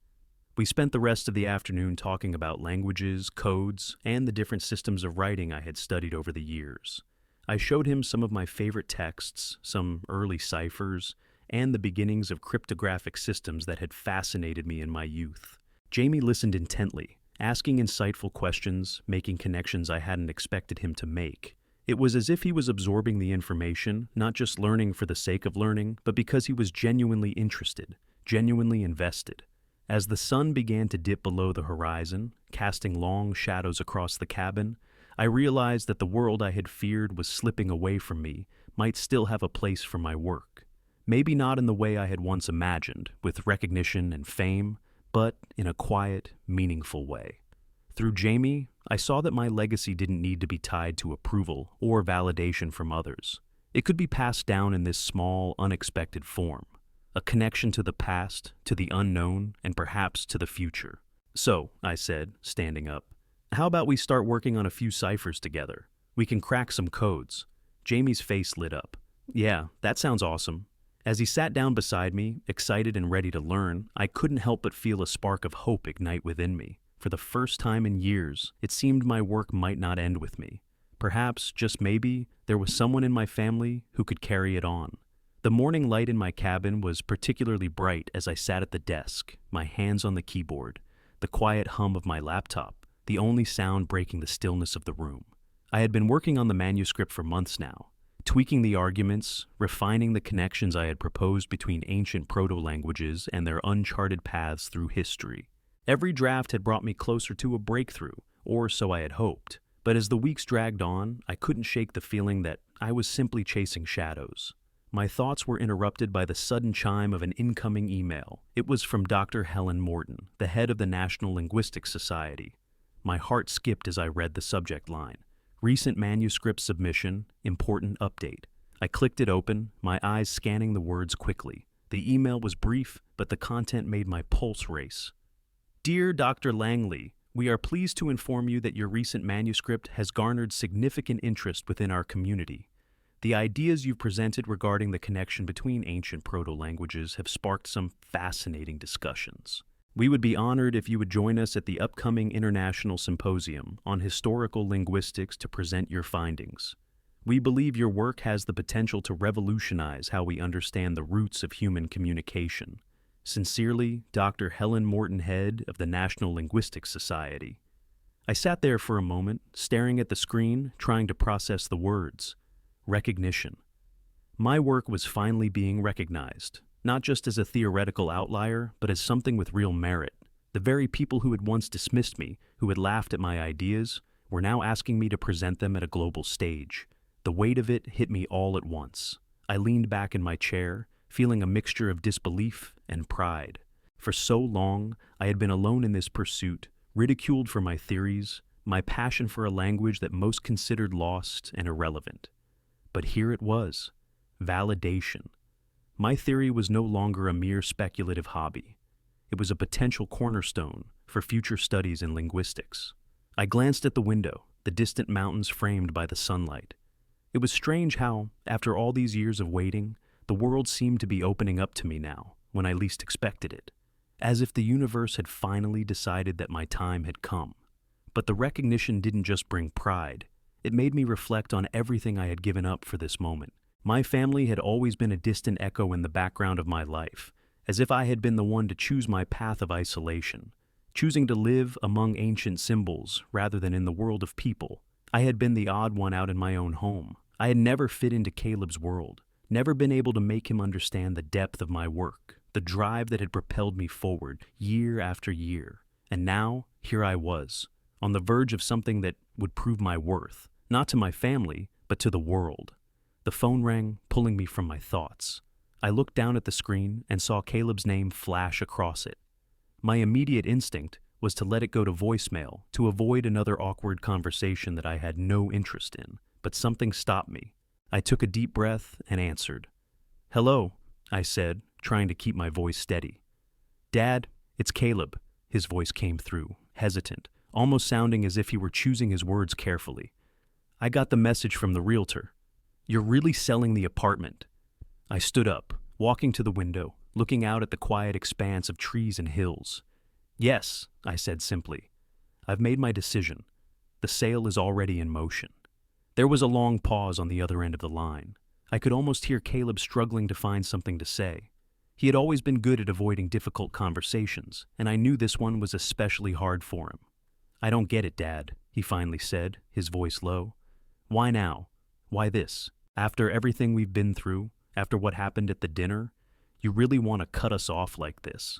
We spent the rest of the afternoon talking about languages, codes, and the different systems of writing I had studied over the years. I showed him some of my favorite texts, some early ciphers, and the beginnings of cryptographic systems that had fascinated me in my youth. Jamie listened intently, asking insightful questions, making connections I hadn't expected him to make. It was as if he was absorbing the information, not just learning for the sake of learning, but because he was genuinely interested, genuinely invested. As the sun began to dip below the horizon, casting long shadows across the cabin, I realized that the world I had feared was slipping away from me might still have a place for my work. Maybe not in the way I had once imagined, with recognition and fame, but in a quiet, meaningful way. Through Jamie, I saw that my legacy didn't need to be tied to approval or validation from others. It could be passed down in this small, unexpected form. A connection to the past, to the unknown, and perhaps to the future. So, I said, standing up, how about we start working on a few ciphers together? We can crack some codes. Jamie's face lit up. Yeah, that sounds awesome. As he sat down beside me, excited and ready to learn, I couldn't help but feel a spark of hope ignite within me. For the first time in years, it seemed my work might not end with me. Perhaps, just maybe, there was someone in my family who could carry it on. The morning light in my cabin was particularly bright as I sat at the desk, my hands on the keyboard, the quiet hum of my laptop, the only sound breaking the stillness of the room. I had been working on the manuscript for months now, tweaking the arguments, refining the connections I had proposed between ancient proto-languages and their uncharted paths through history. Every draft had brought me closer to a breakthrough, or so I had hoped. But as the weeks dragged on, I couldn't shake the feeling that I was simply chasing shadows. My thoughts were interrupted by the sudden chime of an incoming email. It was from Dr. Helen Morton, the head of the National Linguistic Society. My heart skipped as I read the subject line. Recent manuscript submission, important update. I clicked it open, my eyes scanning the words quickly. The email was brief, but the content made my pulse race. Dear Dr. Langley, we are pleased to inform you that your recent manuscript has garnered significant interest within our community. The ideas you've presented regarding the connection between ancient proto-languages have sparked some fascinating discussions. We would be honored if you would join us at the upcoming International Symposium on Historical Linguistics to present your findings. We believe your work has the potential to revolutionize how we understand the roots of human communication. Sincerely, Dr. Helen Morton, head of the National Linguistic Society. I sat there for a moment, staring at the screen, trying to process the words. Recognition. My work was finally being recognized, not just as a theoretical outlier, but as something with real merit. The very people who had once dismissed me, who had laughed at my ideas, were now asking me to present them at a global stage. The weight of it hit me all at once. I leaned back in my chair, feeling a mixture of disbelief and pride. For so long, I had been alone in this pursuit, ridiculed for my theories, my passion for a language that most considered lost and irrelevant. But here it was, validation. My theory was no longer a mere speculative hobby. It was a potential cornerstone for future studies in linguistics. I glanced at the window, the distant mountains framed by the sunlight. It was strange how, after all these years of waiting, the world seemed to be opening up to me now, when I least expected it. as if the universe had finally decided that my time had come. But the recognition didn't just bring pride. It made me reflect on everything I had given up for this moment. My family had always been a distant echo in the background of my life, as if I had been the one to choose my path of isolation, choosing to live among ancient symbols rather than in the world of people. I had been the odd one out in my own home. I had never fit into Caleb's world, never been able to make him understand the depth of my work, the drive that had propelled me forward year after year. And now, here I was, on the verge of something that would prove my worth, not to my family, but to the world. The phone rang, pulling me from my thoughts. I looked down at the screen and saw Caleb's name flash across it. My immediate instinct was to let it go to voicemail to avoid another awkward conversation that I had no interest in, but something stopped me. I took a deep breath and answered. "Hello," I said, trying to keep my voice steady. "Dad, it's Caleb," his voice came through, hesitant, almost sounding as if he were choosing his words carefully. "I got the message from the realtor. You're really selling the apartment." I stood up, walking to the window, looking out at the quiet expanse of trees and hills. "Yes," I said simply. "I've made my decision. The sale is already in motion." There was a long pause on the other end of the line. I could almost hear Caleb struggling to find something to say. He had always been good at avoiding difficult conversations, and I knew this one was especially hard for him. "I don't get it, Dad," he finally said, his voice low. "Why now? Why this? After everything we've been through, after what happened at the dinner, you really want to cut us off like this?"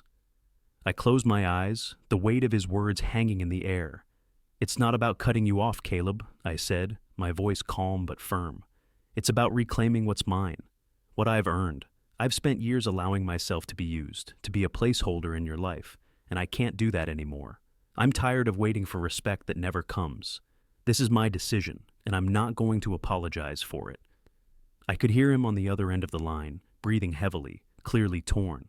I closed my eyes, the weight of his words hanging in the air. "It's not about cutting you off, Caleb," I said, my voice calm but firm. "It's about reclaiming what's mine, what I've earned. I've spent years allowing myself to be used, to be a placeholder in your life, and I can't do that anymore. I'm tired of waiting for respect that never comes. This is my decision, and I'm not going to apologize for it." I could hear him on the other end of the line, breathing heavily, clearly torn.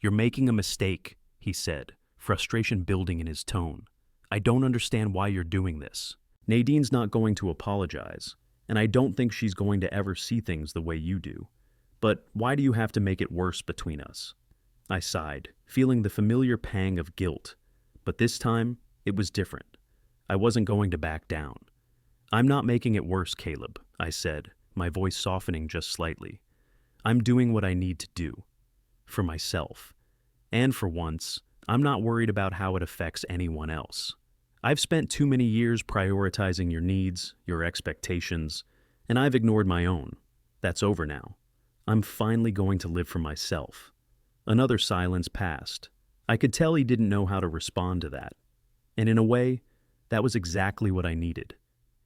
"You're making a mistake," he said, frustration building in his tone. "I don't understand why you're doing this. Nadine's not going to apologize, and I don't think she's going to ever see things the way you do. But why do you have to make it worse between us?" I sighed, feeling the familiar pang of guilt. But this time, it was different. I wasn't going to back down. "I'm not making it worse, Caleb," I said, my voice softening just slightly. "I'm doing what I need to do. For myself. And for once, I'm not worried about how it affects anyone else. I've spent too many years prioritizing your needs, your expectations, and I've ignored my own. That's over now. I'm finally going to live for myself." Another silence passed. I could tell he didn't know how to respond to that. And in a way, that was exactly what I needed.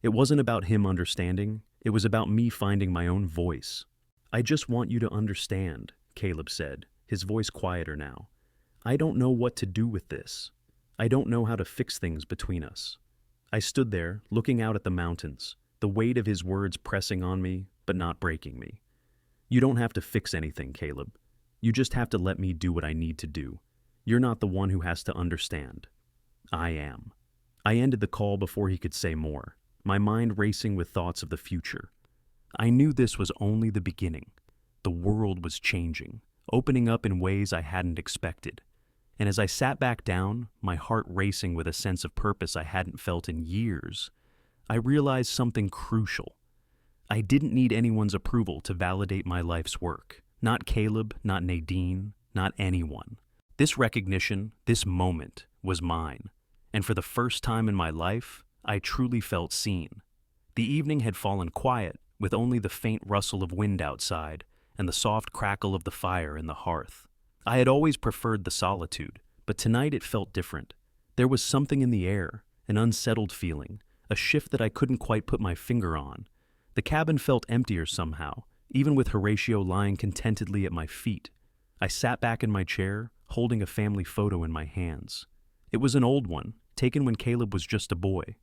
It wasn't about him understanding, it was about me finding my own voice. "I just want you to understand," Caleb said, his voice quieter now. "I don't know what to do with this. I don't know how to fix things between us." I stood there, looking out at the mountains, the weight of his words pressing on me, but not breaking me. "You don't have to fix anything, Caleb. You just have to let me do what I need to do. You're not the one who has to understand. I am." I ended the call before he could say more, my mind racing with thoughts of the future. I knew this was only the beginning. The world was changing, opening up in ways I hadn't expected. And as I sat back down, my heart racing with a sense of purpose I hadn't felt in years, I realized something crucial. I didn't need anyone's approval to validate my life's work. Not Caleb, not Nadine, not anyone. This recognition, this moment, was mine. And for the first time in my life, I truly felt seen. The evening had fallen quiet, with only the faint rustle of wind outside and the soft crackle of the fire in the hearth. I had always preferred the solitude, but tonight it felt different. There was something in the air, an unsettled feeling, a shift that I couldn't quite put my finger on. The cabin felt emptier somehow, even with Horatio lying contentedly at my feet. I sat back in my chair, holding a family photo in my hands. It was an old one, taken when Caleb was just a boy,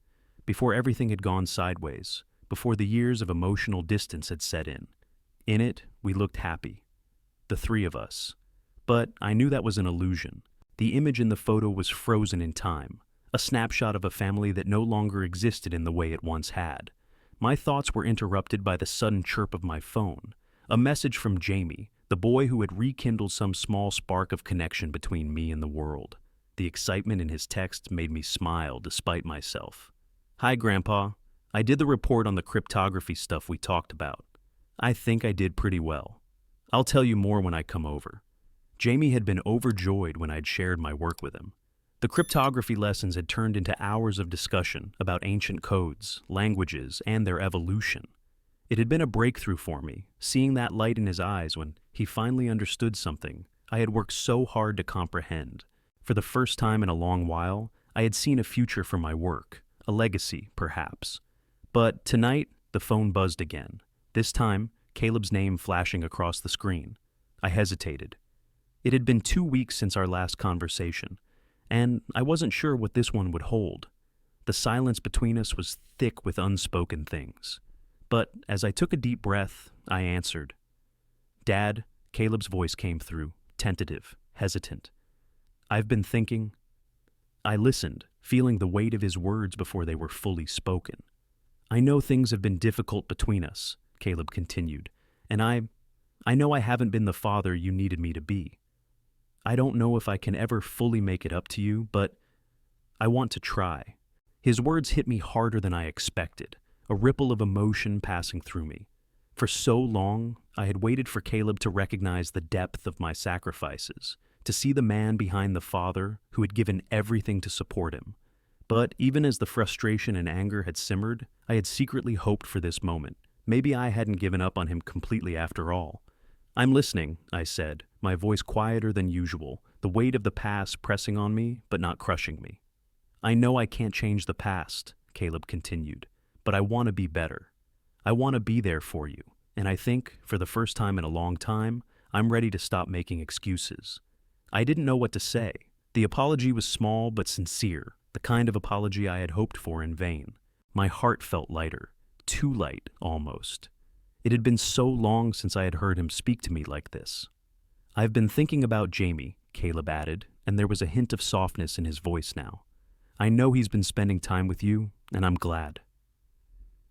before everything had gone sideways, before the years of emotional distance had set in. In it, we looked happy. The three of us. But I knew that was an illusion. The image in the photo was frozen in time, a snapshot of a family that no longer existed in the way it once had. My thoughts were interrupted by the sudden chirp of my phone, a message from Jamie, the boy who had rekindled some small spark of connection between me and the world. The excitement in his text made me smile despite myself. "Hi, Grandpa. I did the report on the cryptography stuff we talked about. I think I did pretty well. I'll tell you more when I come over." Jamie had been overjoyed when I'd shared my work with him. The cryptography lessons had turned into hours of discussion about ancient codes, languages, and their evolution. It had been a breakthrough for me, seeing that light in his eyes when he finally understood something I had worked so hard to comprehend. For the first time in a long while, I had seen a future for my work, a legacy, perhaps. But tonight, the phone buzzed again. This time, Caleb's name flashing across the screen. I hesitated. It had been 2 weeks since our last conversation, and I wasn't sure what this one would hold. The silence between us was thick with unspoken things. But as I took a deep breath, I answered. "Dad," Caleb's voice came through, tentative, hesitant. "I've been thinking." I listened, feeling the weight of his words before they were fully spoken. "I know things have been difficult between us," Caleb continued, "and I know I haven't been the father you needed me to be. I don't know if I can ever fully make it up to you, but I want to try." His words hit me harder than I expected, a ripple of emotion passing through me. For so long, I had waited for Caleb to recognize the depth of my sacrifices, to see the man behind the father who had given everything to support him. But even as the frustration and anger had simmered, I had secretly hoped for this moment. Maybe I hadn't given up on him completely after all. "I'm listening," I said, my voice quieter than usual, the weight of the past pressing on me but not crushing me. "I know I can't change the past," Caleb continued, "but I want to be better. I want to be there for you, and I think, for the first time in a long time, I'm ready to stop making excuses." I didn't know what to say. The apology was small but sincere, the kind of apology I had hoped for in vain. My heart felt lighter, too light, almost. It had been so long since I had heard him speak to me like this. "I've been thinking about Jamie," Caleb added, and there was a hint of softness in his voice now. "I know he's been spending time with you, and I'm glad.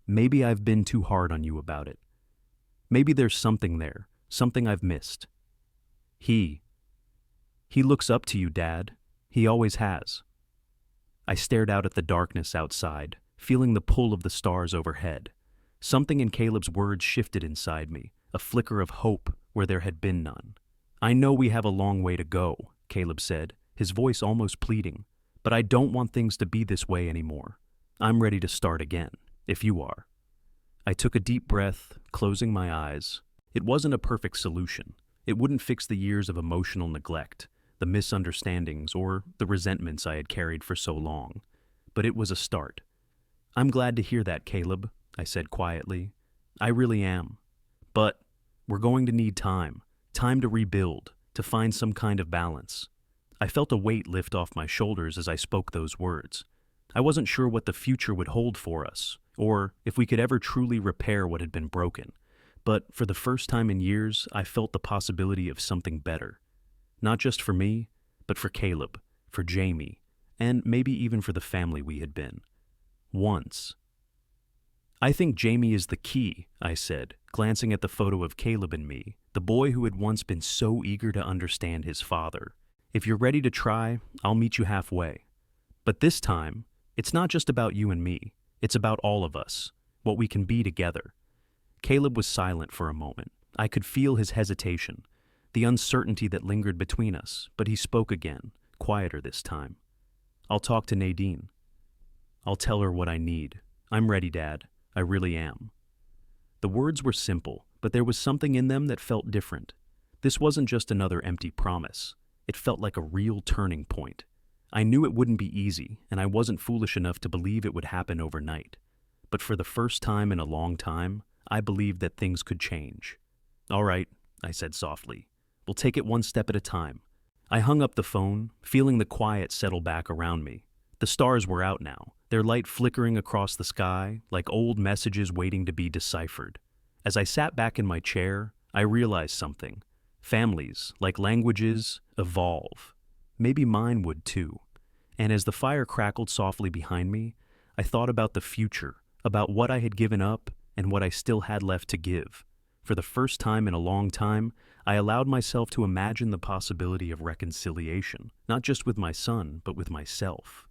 Maybe I've been too hard on you about it. Maybe there's something there, something I've missed. He looks up to you, Dad. He always has." I stared out at the darkness outside, feeling the pull of the stars overhead. Something in Caleb's words shifted inside me, a flicker of hope where there had been none. "I know we have a long way to go," Caleb said, his voice almost pleading, "but I don't want things to be this way anymore. I'm ready to start again, if you are." I took a deep breath, closing my eyes. It wasn't a perfect solution. It wouldn't fix the years of emotional neglect, the misunderstandings, or the resentments I had carried for so long. But it was a start. "I'm glad to hear that, Caleb," I said quietly. "I really am. But we're going to need time to rebuild, to find some kind of balance." I felt a weight lift off my shoulders as I spoke those words. I wasn't sure what the future would hold for us, or if we could ever truly repair what had been broken. But for the first time in years, I felt the possibility of something better. Not just for me, but for Caleb, for Jamie, and maybe even for the family we had been. Once. "I think Jamie is the key," I said, glancing at the photo of Caleb and me, the boy who had once been so eager to understand his father. "If you're ready to try, I'll meet you halfway. But this time, it's not just about you and me. It's about all of us, what we can be together." Caleb was silent for a moment. I could feel his hesitation, the uncertainty that lingered between us, but he spoke again, quieter this time. "I'll talk to Nadine. I'll tell her what I need. I'm ready, Dad. I really am." The words were simple, but there was something in them that felt different. This wasn't just another empty promise. It felt like a real turning point. I knew it wouldn't be easy, and I wasn't foolish enough to believe it would happen overnight. But for the first time in a long time, I believed that things could change. "All right," I said softly. "We'll take it one step at a time." I hung up the phone, feeling the quiet settle back around me. The stars were out now, their light flickering across the sky like old messages waiting to be deciphered. As I sat back in my chair, I realized something. Families, like languages, evolve. Maybe mine would too. And as the fire crackled softly behind me, I thought about the future, about what I had given up and what I still had left to give. For the first time in a long time, I allowed myself to imagine the possibility of reconciliation, not just with my son, but with myself.